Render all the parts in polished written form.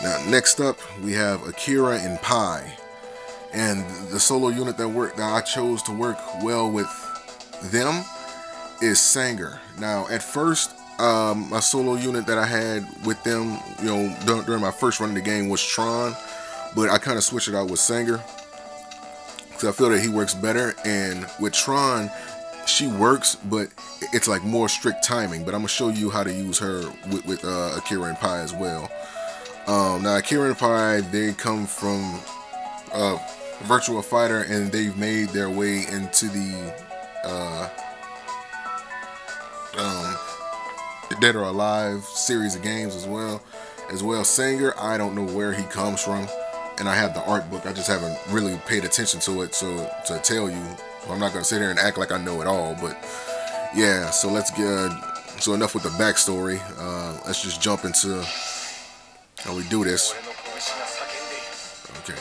Now, next up, we have Akira and Pai, and the solo unit that I chose to work well with them is Sanger. Now, at first, my solo unit that I had with them, during my first run of the game was Tron, but I kind of switched it out with Sanger because I feel that he works better. And with Tron, she works, but it's like more strict timing. But I'm gonna show you how to use her with Akira and Pai as well. Now, Akira and Pai, they come from Virtua Fighter, and they've made their way into the Dead or Alive series of games as well. Sanger, I don't know where he comes from, and I have the art book. I just haven't really paid attention to it, so to tell you, I'm not gonna sit here and act like I know it all. But yeah, so let's get so enough with the backstory. Let's just jump into how we do this. Okay.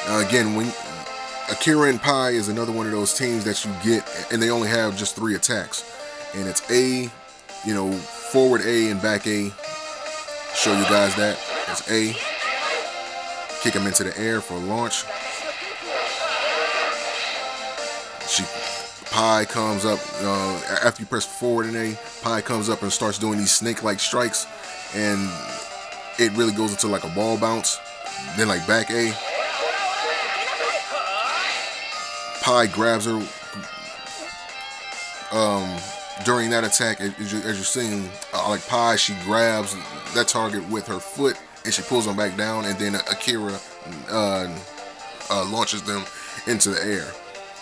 Now again, when Akira and Pai is another one of those teams that you get, and they only have just 3 attacks, and it's A, forward A and back A. Show you guys that. It's A. Kick him into the air for a launch. Pai comes up, after you press forward and A, Pai comes up and starts doing these snake-like strikes, and it really goes into like a ball bounce. Then like back A, Pai grabs her during that attack. As you're seeing, like Pai, she grabs that target with her foot and she pulls them back down, and then Akira launches them into the air.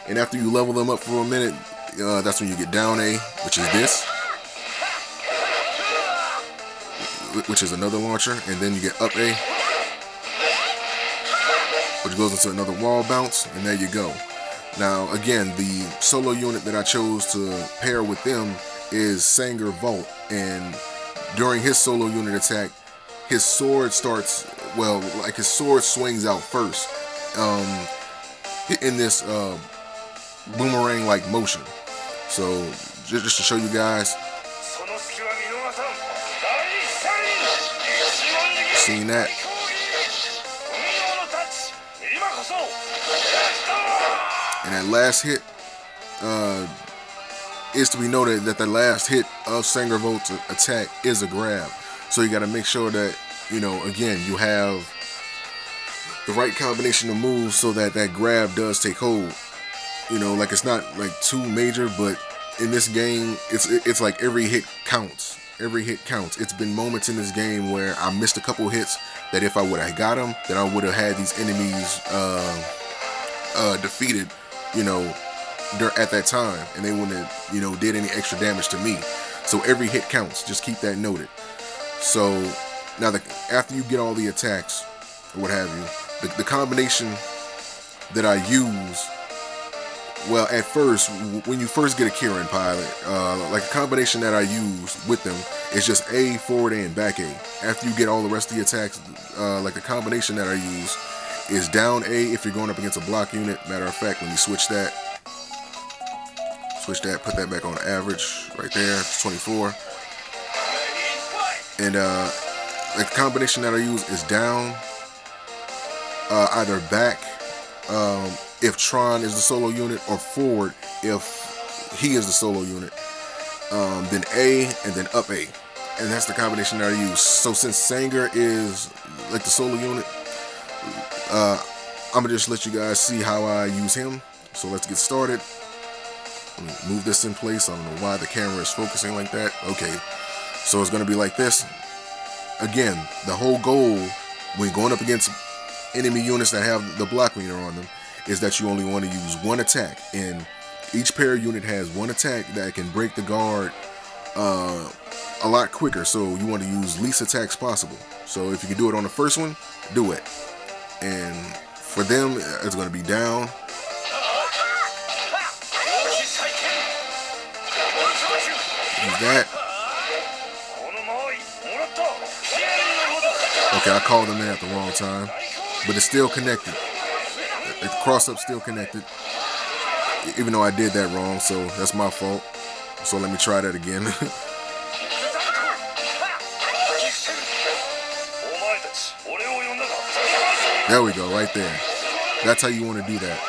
And after you level them up for a minute, that's when you get down A, which is this, which is another launcher, and then you get up A, which goes into another wall bounce, and there you go. Now again, the solo unit that I chose to pair with them is Sanger Vault, and during his solo unit attack, his sword starts, his sword swings out first in this boomerang-like motion. So just to show you guys, seeing that. And that last hit is to be noted that the last hit of Sanger Volt's attack is a grab. So you got to make sure that, again, you have the right combination of moves so that that grab does take hold. Like it's not like too major, but in this game, it's like every hit counts. Every hit counts. It's been moments in this game where I missed a couple hits that if I would have got them, then I would have had these enemies defeated, at that time, and they wouldn't have, did any extra damage to me. So every hit counts. Just keep that noted. So now, after you get all the attacks or what have you, the combination that I use, at first, when you first get Akira and Pai, like the combination that I use with them is just A, forward A, and back A. After you get all the rest of the attacks, like the combination that I use is down A if you're going up against a block unit. Matter of fact, let me switch that, put that back on average right there. It's 24. And like the combination that I use is down, either back if Tron is the solo unit, or forward if he is the solo unit. Then A, and then up A. And that's the combination that I use. So since Sanger is like the solo unit, I'm gonna just let you guys see how I use him. So let's get started. Let me move this in place. I don't know why the camera is focusing like that. Okay, so it's gonna be like this. Again, the whole goal when going up against enemy units that have the block meter on them is that you only want to use one attack, and each pair unit has one attack that can break the guard a lot quicker. So you want to use least attacks possible. So if you can do it on the first one, do it. And for them, it's going to be down. Use that. Okay, I called them in at the wrong time, but it's still connected. The cross-up's still connected, even though I did that wrong, so that's my fault. So let me try that again. There we go, right there. That's how you want to do that.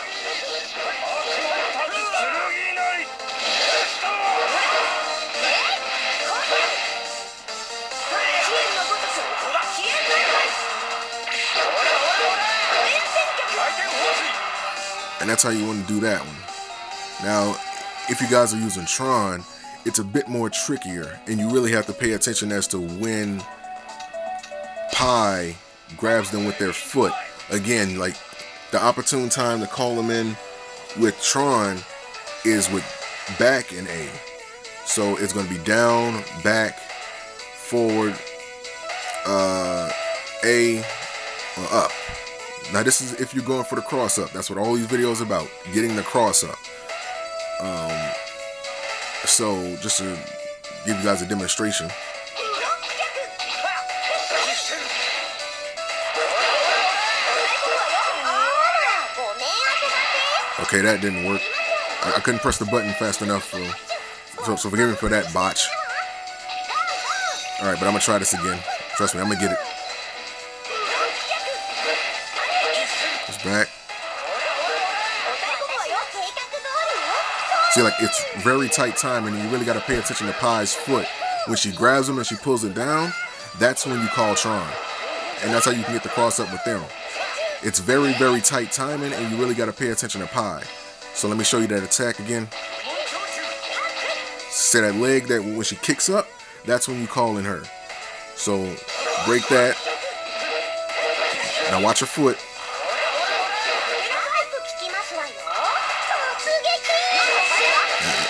And that's how you want to do that one. Now, if you guys are using Tron, it's a bit more trickier, and you really have to pay attention as to when Pai grabs them with their foot. Again, like the opportune time to call them in with Tron is with back and A. So it's going to be down, back, forward, A, or up. Now this is if you're going for the cross up. That's what all these videos are about, getting the cross up. So just to give you guys a demonstration. Okay, that didn't work. I couldn't press the button fast enough, so forgive me for that botch. Alright, but I'm going to try this again. Trust me, I'm going to get it. It's back. See, like, it's very tight timing, and you really got to pay attention to Pai's foot. When she grabs him and she pulls it down, that's when you call Tron. And that's how you can get the cross up with them. It's very, very tight timing, and you really got to pay attention to Pai. So let me show you that attack again. See that leg, that when she kicks up, that's when you call in her. So break that. Now watch her foot.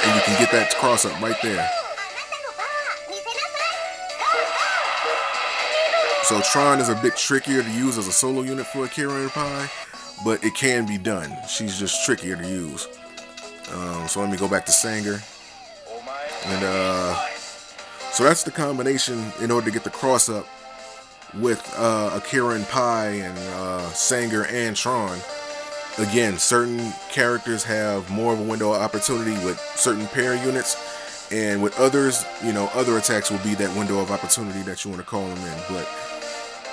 And you can get that cross up right there. So Tron is a bit trickier to use as a solo unit for Akira and Pai, but it can be done. She's just trickier to use. So let me go back to Sanger. And so that's the combination in order to get the cross up with Akira and Pai and Sanger and Tron. Again, certain characters have more of a window of opportunity with certain pair units, and with others, you know, other attacks will be that window of opportunity that you want to call them in. But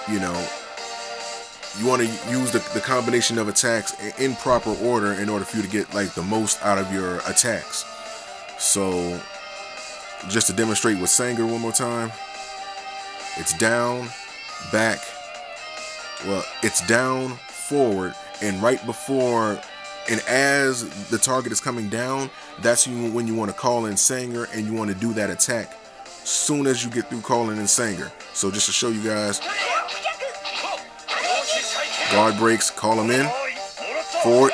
you know, you want to use the combination of attacks in proper order in order for you to get like the most out of your attacks. So just to demonstrate with Sanger one more time, it's down, back, well, it's down, forward, and right before and as the target is coming down, that's when you want to call in Sanger, and you want to do that attack soon as you get through calling in Sanger. So just to show you guys, guard breaks, call them in, forward,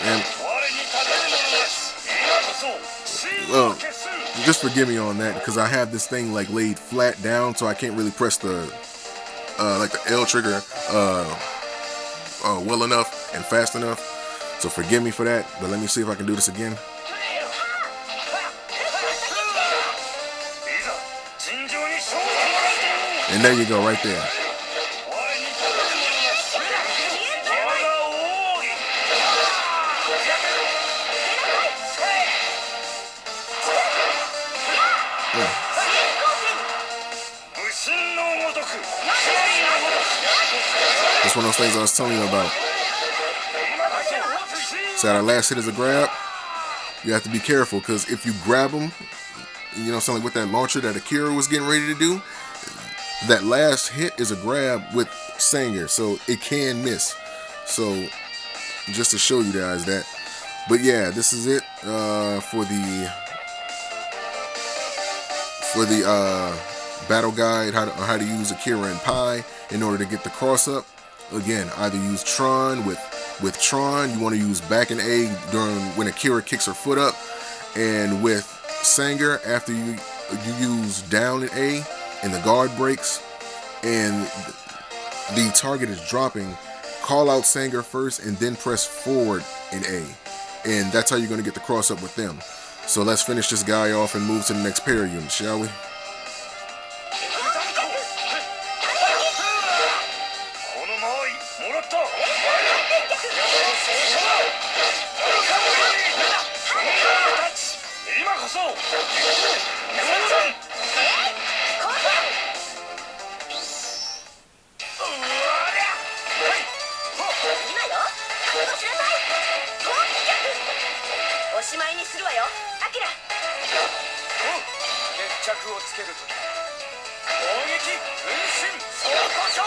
and well, just forgive me on that because I have this thing like laid flat down, so I can't really press the like the L trigger well enough and fast enough. So forgive me for that, but let me see if I can do this again. And there you go, right there. That's one of those things I was telling you about. So our last hit is a grab. You have to be careful, because if you grab them, you know, something like with that launcher that Akira was getting ready to do, that last hit is a grab with Sanger, so it can miss. So just to show you guys that. But yeah, this is it for the battle guide on how to use Akira and Pai in order to get the cross up. Again, either use Tron with Tron, you want to use back and A during when Akira kicks her foot up, and with Sanger, after you use down and A and the guard breaks and the target is dropping, call out Sanger first and then press forward in A, and that's how you're going to get the cross up with them. So let's finish this guy off and move to the next pair unit, shall we? おしまいにするわよ、アキラ。決着をつけるとき、攻撃分身走行賞。